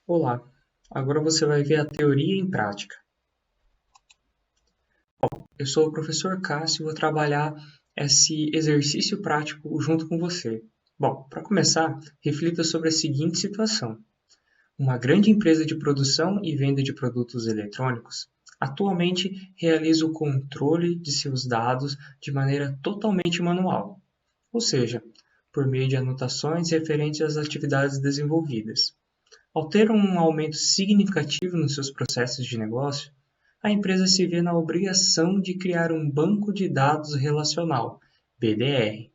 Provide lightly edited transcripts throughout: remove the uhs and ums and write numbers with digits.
Olá, agora você vai ver a teoria em prática. Eu sou o professor Cássio e vou trabalhar esse exercício prático junto com você. Bom, para começar, reflita sobre a seguinte situação. Uma grande empresa de produção e venda de produtos eletrônicos atualmente realiza o controle de seus dados de maneira totalmente manual, ou seja, por meio de anotações referentes às atividades desenvolvidas. Ao ter um aumento significativo nos seus processos de negócio, a empresa se vê na obrigação de criar um banco de dados relacional, BDR.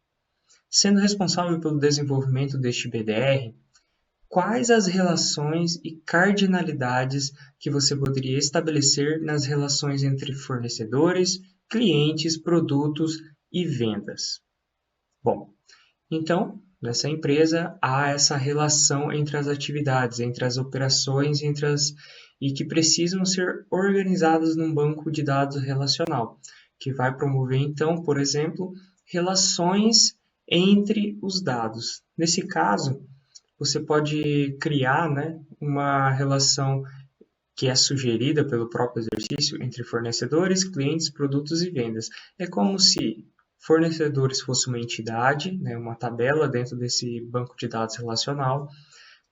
Sendo responsável pelo desenvolvimento deste BDR, quais as relações e cardinalidades que você poderia estabelecer nas relações entre fornecedores, clientes, produtos e vendas? Bom, então, nessa empresa há essa relação entre as atividades, entre as operações, e que precisam ser organizadas num banco de dados relacional, que vai promover então, por exemplo, relações entre os dados. Nesse caso, você pode criar, uma relação que é sugerida pelo próprio exercício entre fornecedores, clientes, produtos e vendas. É como se fornecedores fosse uma entidade, uma tabela dentro desse banco de dados relacional,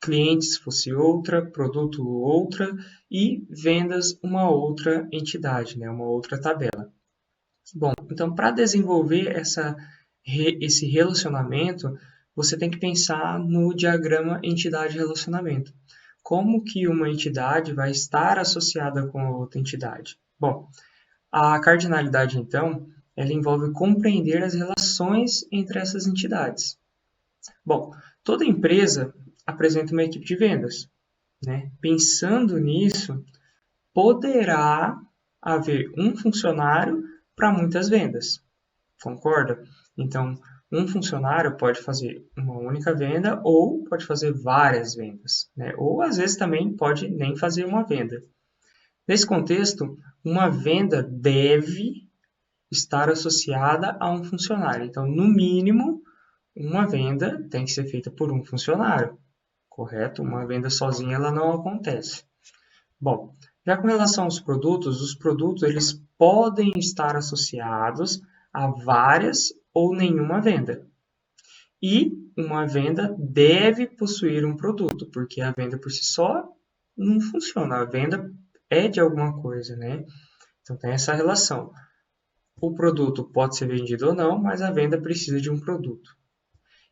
clientes fosse outra, produto outra e vendas uma outra entidade, uma outra tabela. Bom, então para desenvolver esse relacionamento, você tem que pensar no diagrama entidade-relacionamento. Como que uma entidade vai estar associada com a outra entidade? Bom, a cardinalidade, então, ela envolve compreender as relações entre essas entidades. Bom, toda empresa apresenta uma equipe de vendas. Pensando nisso, poderá haver um funcionário para muitas vendas. Concorda? Então, um funcionário pode fazer uma única venda ou pode fazer várias vendas, ou às vezes também pode nem fazer uma venda. Nesse contexto, uma venda deve estar associada a um funcionário. Então, no mínimo, uma venda tem que ser feita por um funcionário, correto? Uma venda sozinha ela não acontece. Bom, já com relação aos produtos, os produtos eles podem estar associados a várias ou nenhuma venda. E uma venda deve possuir um produto, porque a venda por si só não funciona. A venda é de alguma coisa, Então tem essa relação. O produto pode ser vendido ou não, mas a venda precisa de um produto.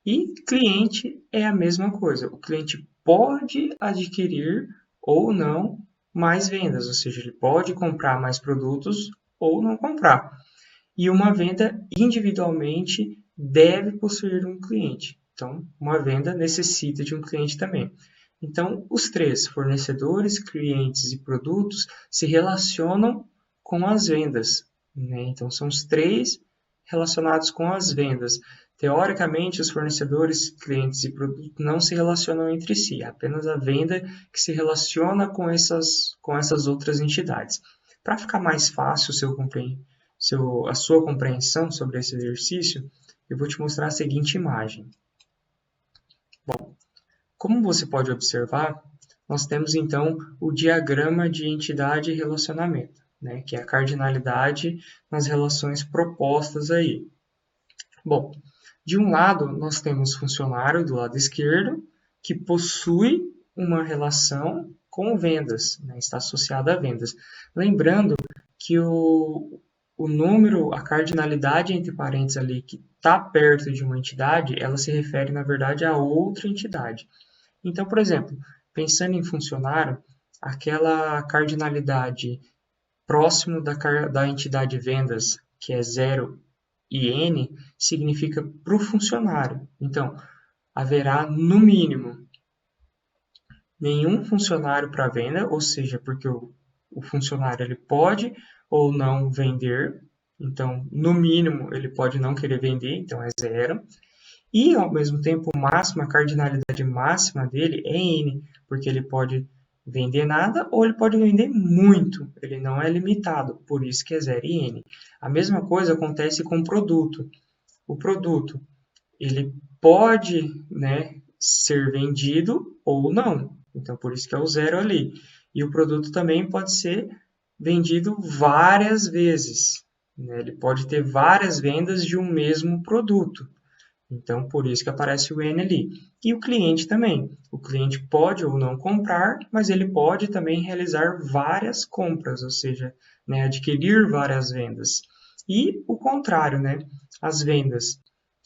E cliente é a mesma coisa. O cliente pode adquirir ou não mais vendas, ou seja, ele pode comprar mais produtos ou não comprar. E uma venda individualmente deve possuir um cliente. Então, uma venda necessita de um cliente também. Então, os três, fornecedores, clientes e produtos, se relacionam com as vendas. Então, são os três relacionados com as vendas. Teoricamente, os fornecedores, clientes e produtos não se relacionam entre si, é apenas a venda que se relaciona com essas outras entidades. Para ficar mais fácil a sua compreensão sobre esse exercício, eu vou te mostrar a seguinte imagem. Bom, como você pode observar, nós temos então o diagrama de entidade e relacionamento, que é a cardinalidade nas relações propostas aí. Bom, de um lado nós temos funcionário do lado esquerdo, que possui uma relação com vendas, está associado a vendas. Lembrando que o número, a cardinalidade entre parênteses ali, que está perto de uma entidade, ela se refere, na verdade, a outra entidade. Então, por exemplo, pensando em funcionário, aquela cardinalidade próximo da entidade vendas, que é 0 e N, significa para o funcionário. Então, haverá, no mínimo, nenhum funcionário para venda, ou seja, porque o funcionário ele pode ou não vender, então, no mínimo, ele pode não querer vender, então é 0. E, ao mesmo tempo, a cardinalidade máxima dele é N, porque ele pode vender nada ou ele pode vender muito, ele não é limitado, por isso que é 0 e N. A mesma coisa acontece com o produto. O produto, ele pode ser vendido ou não. Então, por isso que é o 0 ali. E o produto também pode ser vendido várias vezes, né? Ele pode ter várias vendas de um mesmo produto. Então, por isso que aparece o N ali. E o cliente também. O cliente pode ou não comprar, mas ele pode também realizar várias compras, ou seja, né, adquirir várias vendas. E o contrário, né? As vendas,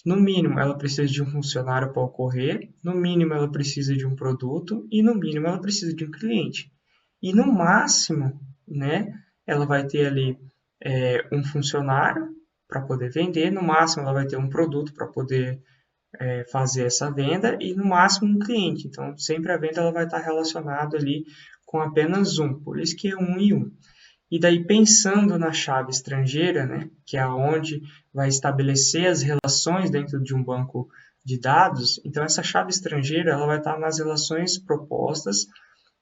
no mínimo, ela precisa de um funcionário para ocorrer, no mínimo, ela precisa de um produto e, no mínimo, ela precisa de um cliente. E, no máximo, né, ela vai ter ali um funcionário para poder vender, no máximo, ela vai ter um produto para poder fazer essa venda e no máximo um cliente. Então, sempre a venda ela vai estar relacionada ali com apenas um, por isso que é um e um. E daí, pensando na chave estrangeira, né, que é onde vai estabelecer as relações dentro de um banco de dados, então essa chave estrangeira ela vai estar nas relações propostas,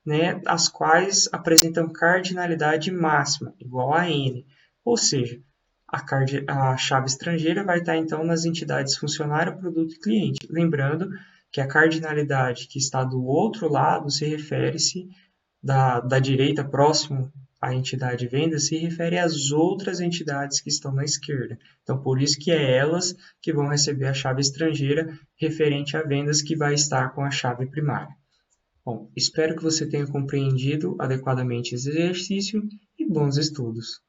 né, as quais apresentam cardinalidade máxima, igual a n. Ou seja, a chave estrangeira vai estar, então, nas entidades funcionário, produto e cliente. Lembrando que a cardinalidade que está do outro lado se refere-se da direita próximo à entidade venda, se refere às outras entidades que estão na esquerda. Então, por isso que é elas que vão receber a chave estrangeira referente a vendas que vai estar com a chave primária. Bom, espero que você tenha compreendido adequadamente esse exercício e bons estudos!